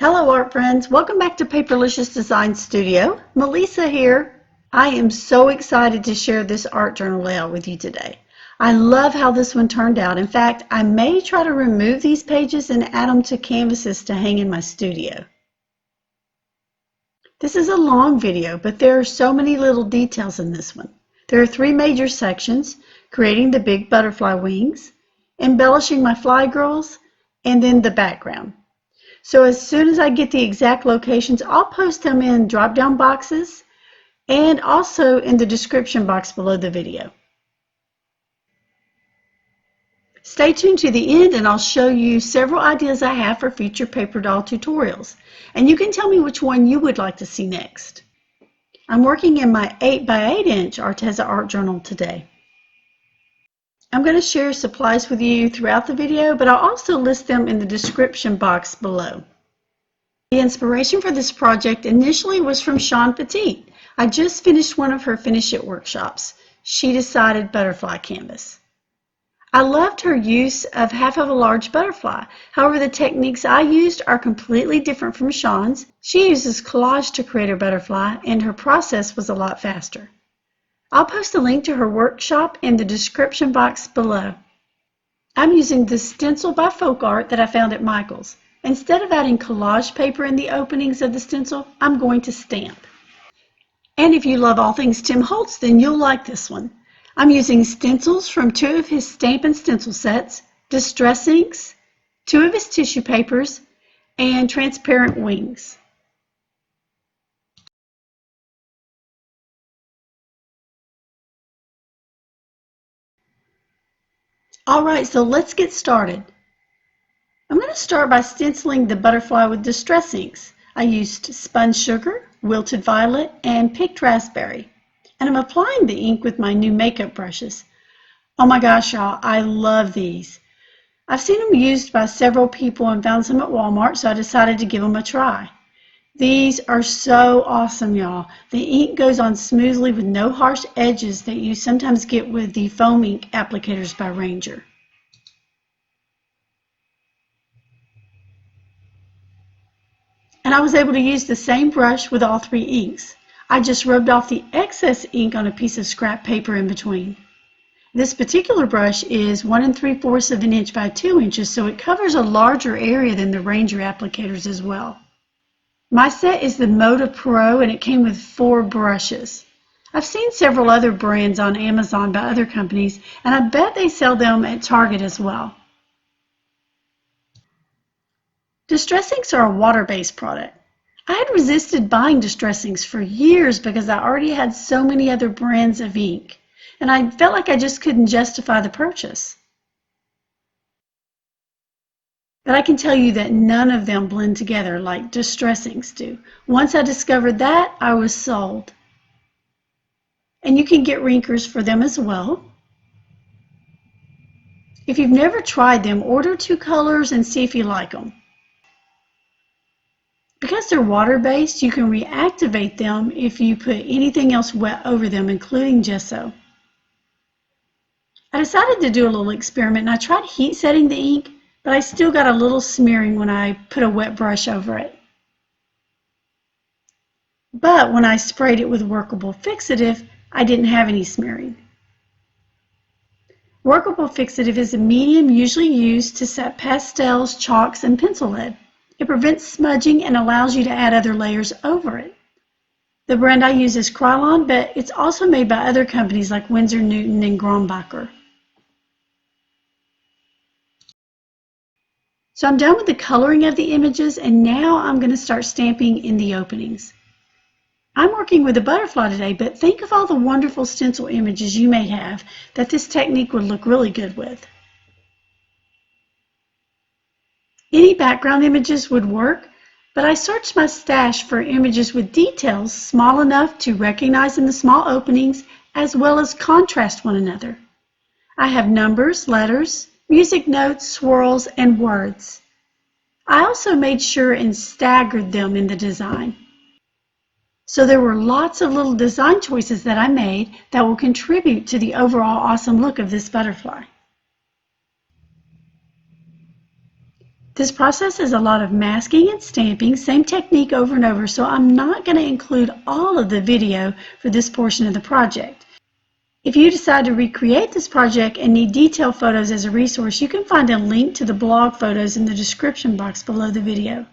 Hello art friends, welcome back to Paperlicious Design Studio. Melisa here. I am so excited to share this art journal layout with you today. I love how this one turned out. In fact, I may try to remove these pages and add them to canvases to hang in my studio. This is a long video, but there are so many little details in this one. There are three major sections: creating the big butterfly wings, embellishing my fly girls, and then the background. So as soon as I get the exact locations, I'll post them in drop-down boxes and also in the description box below the video. Stay tuned to the end and I'll show you several ideas I have for future paper doll tutorials. And you can tell me which one you would like to see next. I'm working in my 8x8 inch Arteza art journal today. I'm going to share supplies with you throughout the video, but I'll also list them in the description box below. The inspiration for this project initially was from Shawn. I just finished one of her Finish It workshops. She decided butterfly canvas. I loved her use of half of a large butterfly. However, the techniques I used are completely different from Shawn's. She uses collage to create her butterfly, and her process was a lot faster. I'll post a link to her workshop in the description box below. I'm using the stencil by Folk Art that I found at Michael's. Instead of adding collage paper in the openings of the stencil, I'm going to stamp. And if you love all things Tim Holtz, then you'll like this one. I'm using stencils from two of his stamp and stencil sets, distress inks, two of his tissue papers, and transparent wings. Alright, so let's get started. I'm going to start by stenciling the butterfly with distress inks. I used spun sugar, wilted violet, and picked raspberry. And I'm applying the ink with my new makeup brushes. Oh my gosh, y'all, I love these. I've seen them used by several people and found some at Walmart, so I decided to give them a try. These are so awesome, y'all. The ink goes on smoothly with no harsh edges that you sometimes get with the foam ink applicators by Ranger. And I was able to use the same brush with all three inks. I just rubbed off the excess ink on a piece of scrap paper in between. This particular brush is 1 3/4 of an inch by 2 inches, so it covers a larger area than the Ranger applicators as well. My set is the Moda Pro and it came with 4 brushes. I've seen several other brands on Amazon by other companies, and I bet they sell them at Target as well. Distress inks are a water-based product. I had resisted buying distress inks for years because I already had so many other brands of ink, and I felt like I just couldn't justify the purchase. But I can tell you that none of them blend together like distress inks do. Once I discovered that, I was sold. And you can get rinkers for them as well. If you've never tried them, order 2 colors and see if you like them. Because they're water-based, you can reactivate them if you put anything else wet over them, including gesso. I decided to do a little experiment and I tried heat setting the ink, but I still got a little smearing when I put a wet brush over it. But when I sprayed it with workable fixative, I didn't have any smearing. Workable fixative is a medium usually used to set pastels, chalks, and pencil lead. It prevents smudging and allows you to add other layers over it. The brand I use is Krylon, but it's also made by other companies like Winsor Newton and Grombacher. So I'm done with the coloring of the images, and now I'm going to start stamping in the openings. I'm working with a butterfly today, but think of all the wonderful stencil images you may have that this technique would look really good with. Any background images would work, but I searched my stash for images with details small enough to recognize in the small openings as well as contrast one another. I have numbers, letters, music notes, swirls, and words. I also made sure and staggered them in the design. So there were lots of little design choices that I made that will contribute to the overall awesome look of this butterfly. This process is a lot of masking and stamping, same technique over and over, so I'm not going to include all of the video for this portion of the project. If you decide to recreate this project and need detailed photos as a resource, you can find a link to the blog photos in the description box below the video.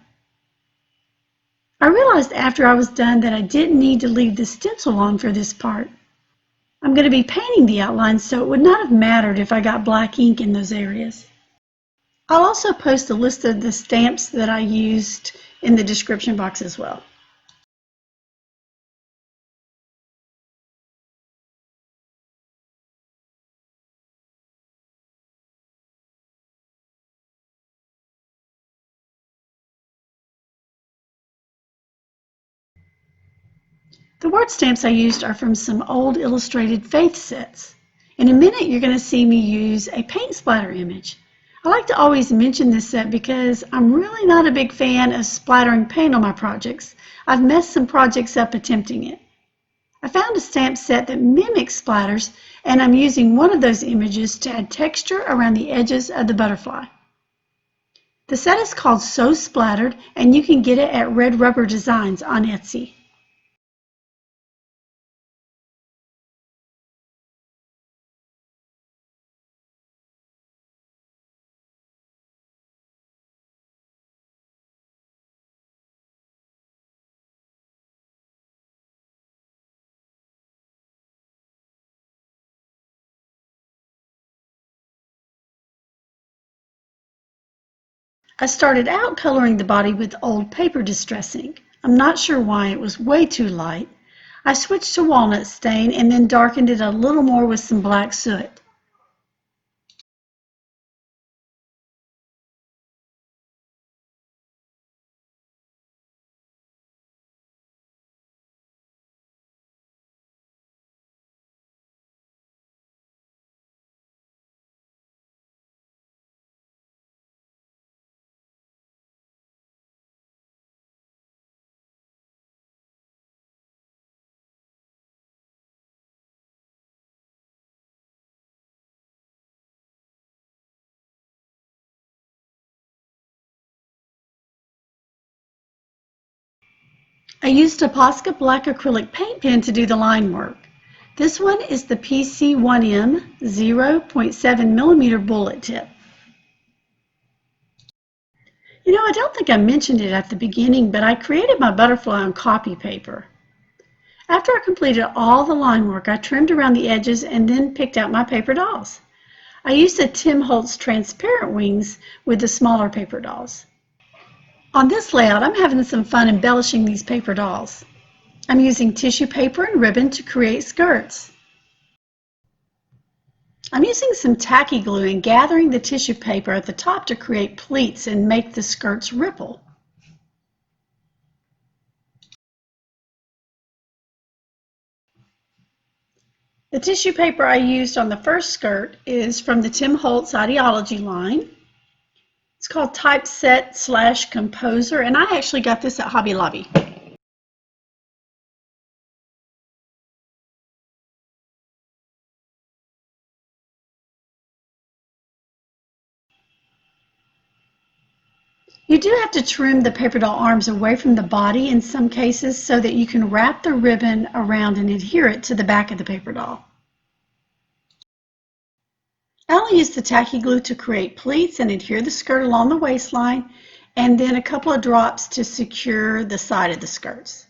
I realized after I was done that I didn't need to leave the stencil on for this part. I'm going to be painting the outlines, so it would not have mattered if I got black ink in those areas. I'll also post a list of the stamps that I used in the description box as well. The word stamps I used are from some old illustrated faith sets. In a minute, you're going to see me use a paint splatter image. I like to always mention this set because I'm really not a big fan of splattering paint on my projects. I've messed some projects up attempting it. I found a stamp set that mimics splatters, and I'm using one of those images to add texture around the edges of the butterfly. The set is called So Splattered, and you can get it at Red Rubber Designs on Etsy. I started out coloring the body with old paper distress ink. I'm not sure why, it was way too light. I switched to walnut stain and then darkened it a little more with some black soot. I used a Posca black acrylic paint pen to do the line work. This one is the PC1M 0.7mm bullet tip. You know, I don't think I mentioned it at the beginning, but I created my butterfly on copy paper. After I completed all the line work, I trimmed around the edges and then picked out my paper dolls. I used the Tim Holtz transparent wings with the smaller paper dolls. On this layout, I'm having some fun embellishing these paper dolls. I'm using tissue paper and ribbon to create skirts. I'm using some tacky glue and gathering the tissue paper at the top to create pleats and make the skirts ripple. The tissue paper I used on the first skirt is from the Tim Holtz Ideology line. It's called Typeset/Composer, and I actually got this at Hobby Lobby. You do have to trim the paper doll arms away from the body in some cases so that you can wrap the ribbon around and adhere it to the back of the paper doll. I only use the tacky glue to create pleats and adhere the skirt along the waistline, and then a couple of drops to secure the side of the skirts.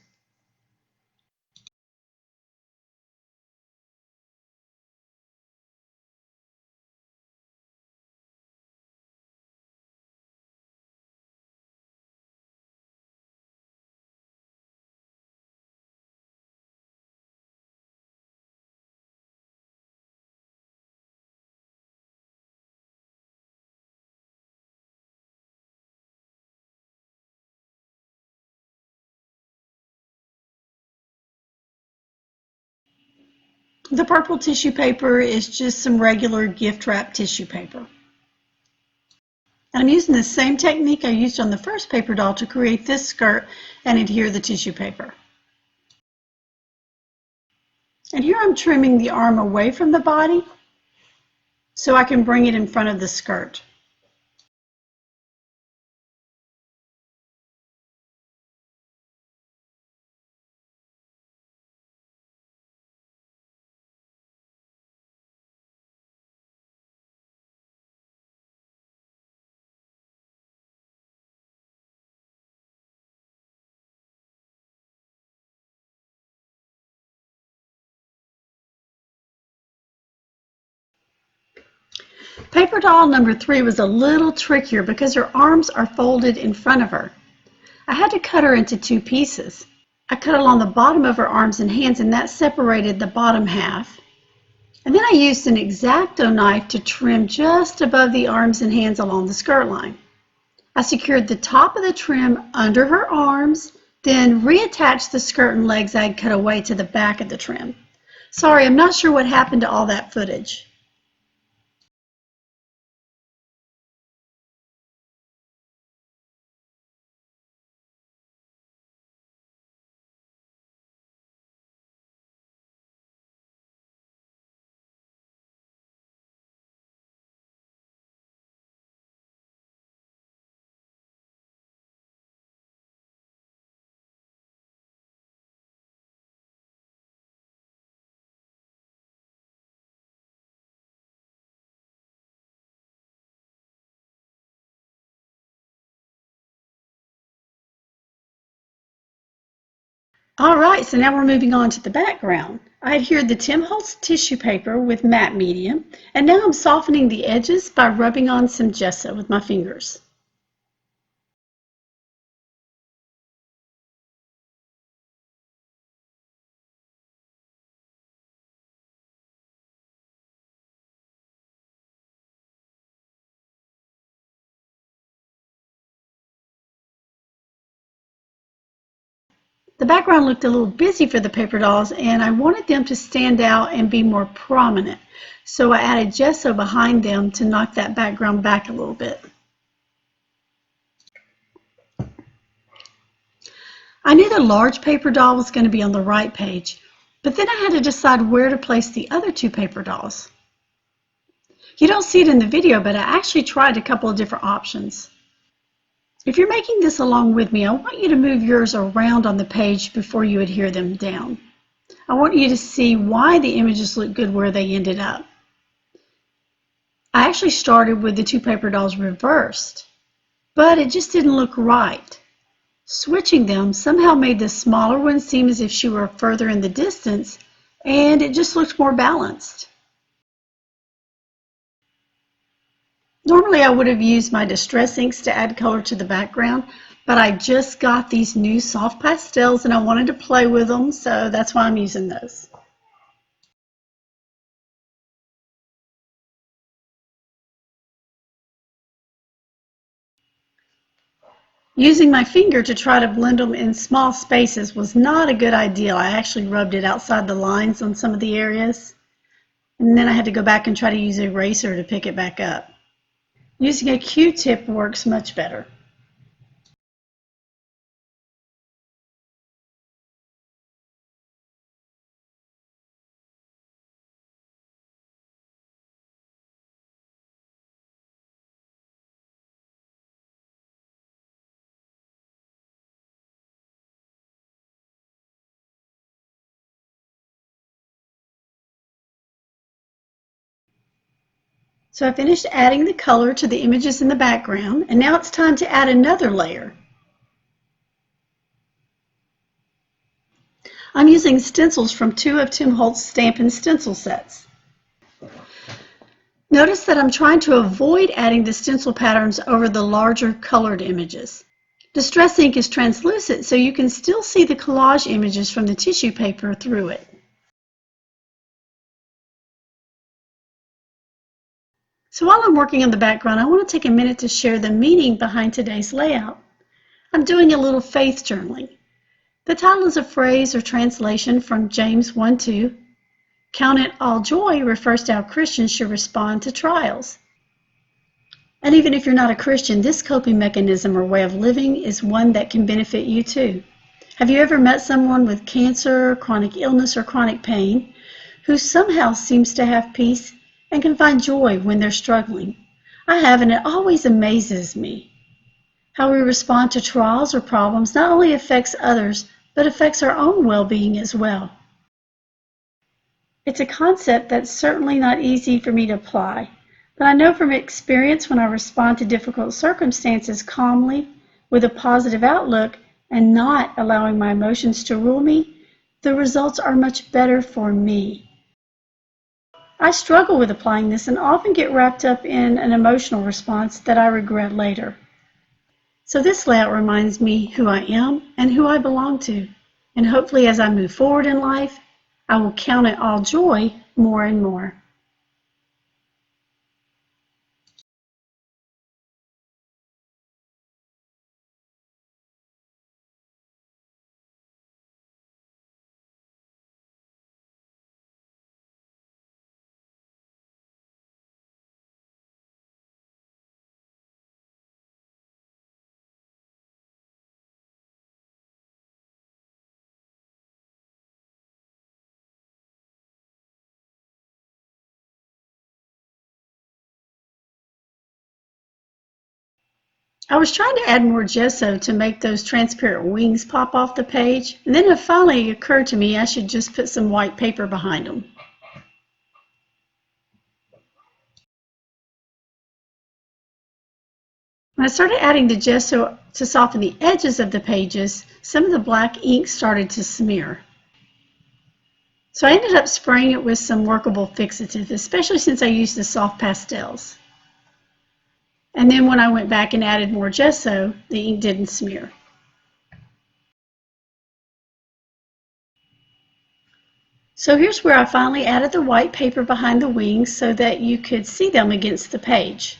The purple tissue paper is just some regular gift wrap tissue paper. And I'm using the same technique I used on the first paper doll to create this skirt and adhere the tissue paper. And here I'm trimming the arm away from the body so I can bring it in front of the skirt. Paper doll number 3 was a little trickier because her arms are folded in front of her. I had to cut her into 2 pieces. I cut along the bottom of her arms and hands, and that separated the bottom half. And then I used an X-Acto knife to trim just above the arms and hands along the skirt line. I secured the top of the trim under her arms, then reattached the skirt and legs I had cut away to the back of the trim. Sorry, I'm not sure what happened to all that footage. All right, so now we're moving on to the background. I adhered the Tim Holtz tissue paper with matte medium, and now I'm softening the edges by rubbing on some gesso with my fingers. The background looked a little busy for the paper dolls, and I wanted them to stand out and be more prominent. So I added gesso behind them to knock that background back a little bit. I knew the large paper doll was going to be on the right page, but then I had to decide where to place the other 2 paper dolls. You don't see it in the video, but I actually tried a couple of different options. If you're making this along with me, I want you to move yours around on the page before you adhere them down. I want you to see why the images look good where they ended up. I actually started with the 2 paper dolls reversed, but it just didn't look right. Switching them somehow made the smaller one seem as if she were further in the distance, and it just looked more balanced. Normally I would have used my distress inks to add color to the background, but I just got these new soft pastels and I wanted to play with them, so that's why I'm using those. Using my finger to try to blend them in small spaces was not a good idea. I actually rubbed it outside the lines on some of the areas, and then I had to go back and try to use an eraser to pick it back up. Using a Q-tip works much better. So I finished adding the color to the images in the background, and now it's time to add another layer. I'm using stencils from 2 of Tim Holtz Stampin' Stencil sets. Notice that I'm trying to avoid adding the stencil patterns over the larger colored images. Distress ink is translucent, so you can still see the collage images from the tissue paper through it. So while I'm working on the background, I want to take a minute to share the meaning behind today's layout. I'm doing a little faith journaling. The title is a phrase or translation from James 1:2. Count it all joy refers to how Christians should respond to trials. And even if you're not a Christian, this coping mechanism or way of living is one that can benefit you too. Have you ever met someone with cancer, chronic illness, or chronic pain who somehow seems to have peace and can find joy when they're struggling? I have, and it always amazes me. How we respond to trials or problems not only affects others, but affects our own well-being as well. It's a concept that's certainly not easy for me to apply, but I know from experience when I respond to difficult circumstances calmly, with a positive outlook, and not allowing my emotions to rule me, the results are much better for me. I struggle with applying this and often get wrapped up in an emotional response that I regret later. So this layout reminds me who I am and who I belong to. And hopefully as I move forward in life, I will count it all joy more and more. I was trying to add more gesso to make those transparent wings pop off the page, and then it finally occurred to me I should just put some white paper behind them. When I started adding the gesso to soften the edges of the pages, some of the black ink started to smear. So I ended up spraying it with some workable fixative, especially since I used the soft pastels. And then when I went back and added more gesso, the ink didn't smear. So here's where I finally added the white paper behind the wings so that you could see them against the page.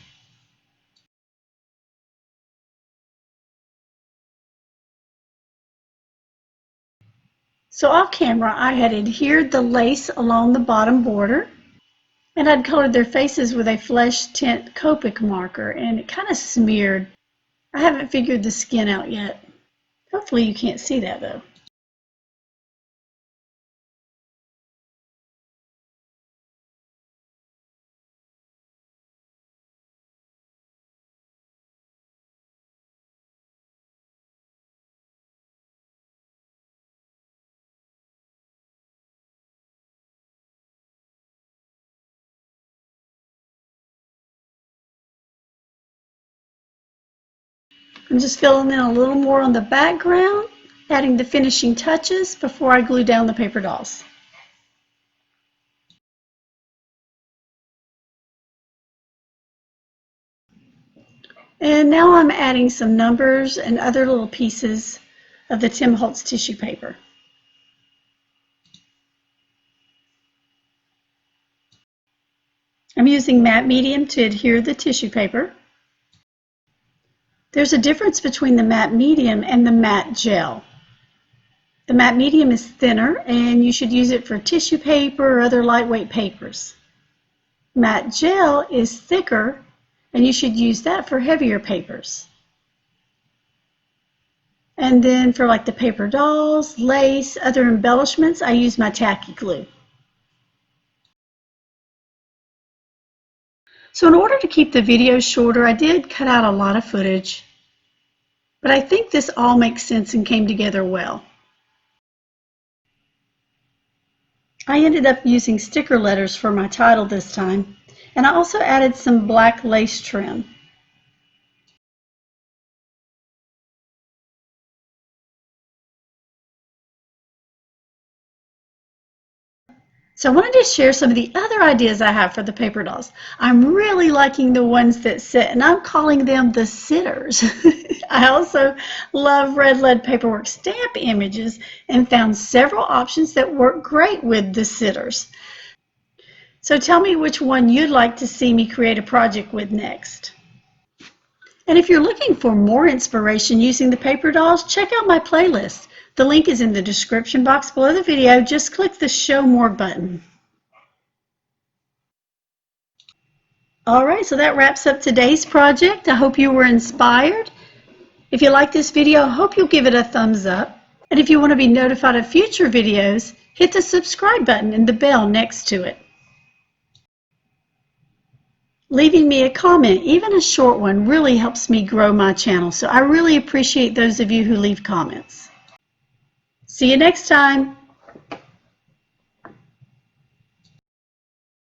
So off camera, I had adhered the lace along the bottom border, and I'd colored their faces with a flesh tint Copic marker, and it kind of smeared. I haven't figured the skin out yet. Hopefully you can't see that though. I'm just filling in a little more on the background, adding the finishing touches before I glue down the paper dolls. And now I'm adding some numbers and other little pieces of the Tim Holtz tissue paper. I'm using matte medium to adhere the tissue paper. There's a difference between the matte medium and the matte gel. The matte medium is thinner and you should use it for tissue paper or other lightweight papers. Matte gel is thicker and you should use that for heavier papers. And then for like the paper dolls, lace, other embellishments, I use my tacky glue. So in order to keep the video shorter, I did cut out a lot of footage, but I think this all makes sense and came together well. I ended up using sticker letters for my title this time, and I also added some black lace trim. So I wanted to share some of the other ideas I have for the paper dolls. I'm really liking the ones that sit, and I'm calling them the sitters. I also love red lead paperwork stamp images and found several options that work great with the sitters. So tell me which one you'd like to see me create a project with next. And if you're looking for more inspiration using the paper dolls, check out my playlist. The link is in the description box below the video. Just click the Show More button. All right, so that wraps up today's project. I hope you were inspired. If you like this video, I hope you'll give it a thumbs up. And if you want to be notified of future videos, hit the subscribe button and the bell next to it. Leaving me a comment, even a short one, really helps me grow my channel. So I really appreciate those of you who leave comments. See you next time.